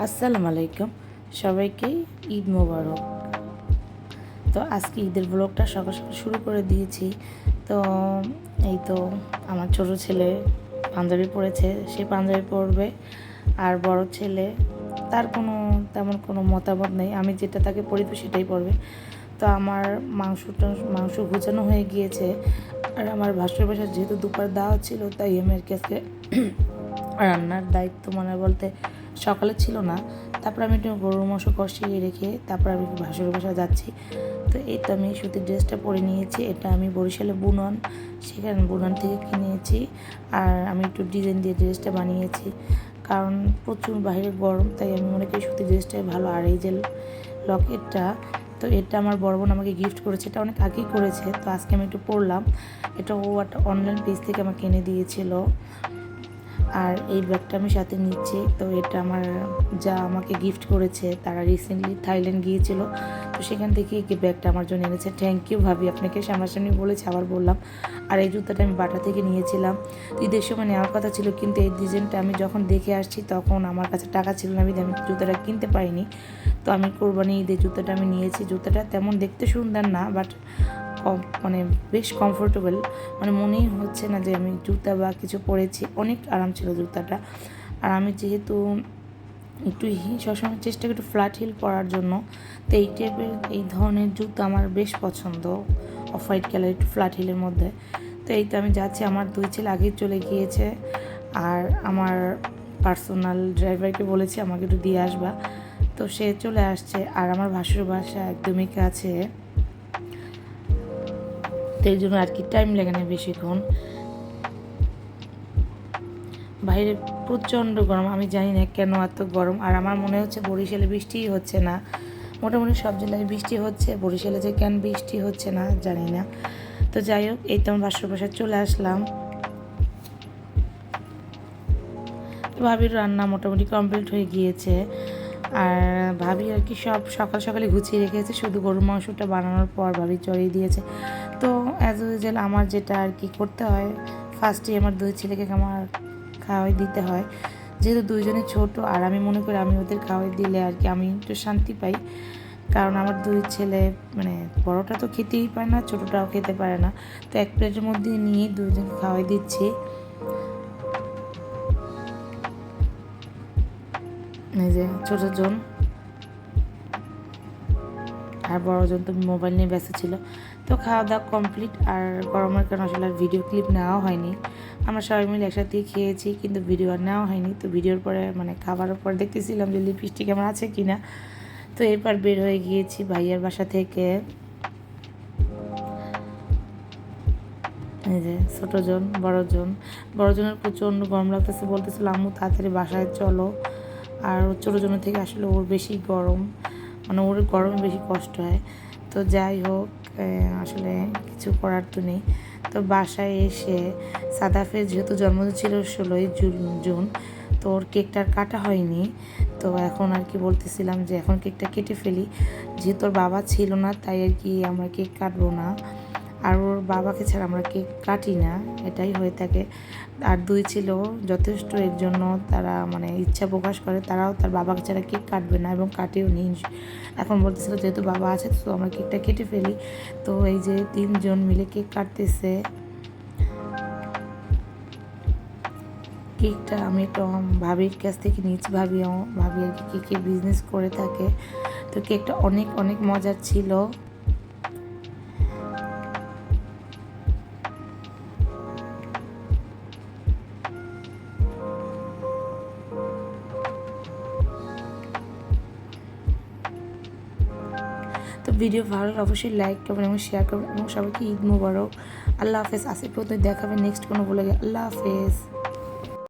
আসসালামু আলাইকুম, সবাইকে ঈদ মোবারক। তো আজকে ঈদের ব্লগটা সকাল সকাল শুরু করে দিয়েছি। তো এই তো আমার ছোট ছেলে পাঞ্জাবি পরেছে, সে পাঞ্জাবি পরবে। আর বড় ছেলে তার তেমন কোনো মতামত নেই, আমি যেটা তাকে পরিব সেটাই পরবে। তো আমার মাংস গুছানো হয়ে গিয়েছে। আর আমার ভাসুর বাসায় যেহেতু দুপুর দেওয়া ছিল, তাই আমি আর কি আজকে রান্নার দায়িত্ব বলতে সকালে ছিল না। তারপর আমি একটু গরুর মাংস কষিয়ে রেখে তারপর আমি ভাসুর বাসা যাচ্ছি। তো এই তো আমি সুতির ড্রেসটা পরে নিয়েছি, এটা আমি বরিশালে বুনন, সেখানে বুনন থেকে কিনেছি। আর আমি একটু ডিজাইন দিয়ে ড্রেসটা বানিয়েছি, কারণ প্রচুর বাইরে গরম, তাই আমি মনে করি সুতির ড্রেসটাই ভালো। আর এই যে লকেটটা, তো এটা আমার বড় বোন আমাকে গিফট করেছে, এটা অনেক আগেই করেছে। তো আজকে আমি একটু পরলাম, এটা ও একটা অনলাইন পেজ থেকে আমাকে এনে দিয়েছিল। আর এই ব্যাগটা আমি সাথে নিচ্ছি, তো এটা আমার যা আমাকে গিফট করেছে, তারা রিসেন্টলি থাইল্যান্ড গিয়েছিল, তো সেখান থেকে এই ব্যাগটা আমার জন্য এনেছে। থ্যাংক ইউ ভাবি, আপনাকে সামনাসামনি বলেছি, আবার বললাম। আর এই জুতাটা আমি বাটা থেকে নিয়েছিলাম, ঈদের সময় নেওয়ার কথা ছিল, কিন্তু এই ডিজাইনটা আমি যখন দেখে আসছি তখন আমার কাছে টাকা ছিল না, আমি জুতাটা কিনতে পারিনি। তো আমি কোরবানি ঈদের জুতাটা আমি নিয়েছি। জুতাটা তেমন দেখতে সুন্দর না, বাট বেশ কমফোর্টেবল, মনেই হচ্ছে না যে আমি জুতা বা কিছু পরেছি, অনেক আরাম ছিল জুতাটা। আর আমি যেহেতু একটু সবসময় চেষ্টা করি একটু ফ্ল্যাট হিল পরার জন্য, তো এই টাইপের এই ধরনের জুতো আমার বেশ পছন্দ, অফ হোয়াইট কালার একটু ফ্ল্যাট হিলের মধ্যে। তো এই তো আমি যাচ্ছি, আমার দুই ছেলে আগেই চলে গিয়েছে। আর আমার পার্সোনাল ড্রাইভারকে বলেছি আমাকে একটু দিয়ে আসবা, তো সে চলে আসছে। আর আমার ভাসুর বাসা একদমই কাছে, তো এই জন্য আর কি টাইম লাগে না বেশিক্ষণ। বাইরে প্রচণ্ড গরম, আমি জানি না কেন এত গরম। আর আমার মনে হচ্ছে বরিশালে বৃষ্টিই হচ্ছে না, মোটামুটি সব জেলায় বৃষ্টি হচ্ছে, বরিশালে যে কেন বৃষ্টি হচ্ছে না জানি না। তো যাই হোক, এই তো আমার বাসার বাসায় চলে আসলাম। ভাবির রান্না মোটামুটি কমপ্লিট হয়ে গিয়েছে। আর ভাবি আর কি সব সকাল সকালে গুছিয়ে রেখেছে, শুধু গরুর মাংসটা বানানোর পর ভাবি চড়িয়ে দিয়েছে। তো অ্যাজ ইউজুয়াল আমার যেটা আর কি করতে হয়, ফার্স্টে আমার দুই ছেলেকে আমার খাওয়াই দিতে হয়, যেহেতু দুইজনে ছোট। আর আমি মনে করি আমি ওদের খাওয়াই দিলে আর কি আমি একটু শান্তি পাই, কারণ আমার দুই ছেলে বড়টা তো খেতেই পারে না, ছোটোটাও খেতে পারে না। তো এক প্লেটের মধ্যে নিয়ে দুইজন খাওয়াই দিচ্ছি। এই যে ছোটোজন আর বড়জন তো মোবাইল নিয়ে ব্যস্ত ছিল। তো খাওয়া দাওয়া কমপ্লিট। আর গরমের কারণে আসলে আর ভিডিও ক্লিপ নেওয়া হয়নি, আমরা সবাই মিলে একসাথেই খেয়েছি, কিন্তু ভিডিও আর নেওয়া হয়নি। তো ভিডিওর পরে খাবারের পর দেখতেছিলাম যে লিপস্টিক আমার আছে কি না। তো এরপর বের হয়ে গিয়েছি ভাইয়ার বাসা থেকে। এই যে বড়জনের প্রচণ্ড গরম লাগতেছে, বলতেছিল আম্মু তাড়াতাড়ি বাসায় চলো। আর ছোটোজনের থেকে আসলে ওর বেশি গরম, ওর গরমে বেশি কষ্ট হয়। তো যাই হোক, আসলে কিছু করার তো নেই। তো বাসায় এসে সাদাফের যেহেতু জন্মদিন ছিল 16ই জুন, তো ওর কেকটা আর কাটা হয়নি। তো এখন আর কি বলতেছিলাম যে এখন কেকটা কেটে ফেলি, যেহেতু ওর বাবা ছিল না, তাই আর কি আমরা কেক কাটবো না। আর ওর বাবাকে ছাড়া আমরা কেক কাটি না, এটাই হয়ে থাকে। আর দুই ছিল যথেষ্ট, এর জন্য তারা ইচ্ছা প্রকাশ করে, তারাও তার বাবাকে ছাড়া কেক কাটবে না এবং কাটেও নি। এখন বলতেছিল যেহেতু বাবা আছে তো আমরা কেকটা কেটে ফেলি। তো এই যে 3জন মিলে কেক কাটতেছে। কেকটা আমি একটু ভাবির কাছ থেকে নিয়েছি, ভাবি আর কি কেকের বিজনেস করে থাকে। তো কেকটা অনেক অনেক মজার ছিল। তো ভিডিও ভালো লাগলে অবশ্যই লাইক করবেন এবং শেয়ার করবেন, এবং সবাইকে ঈদ মোবারক। আল্লাহ হাফেজ। আসে পর্যন্ত দেখাবেন নেক্সট কোনো বলে। আল্লাহ হাফেজ।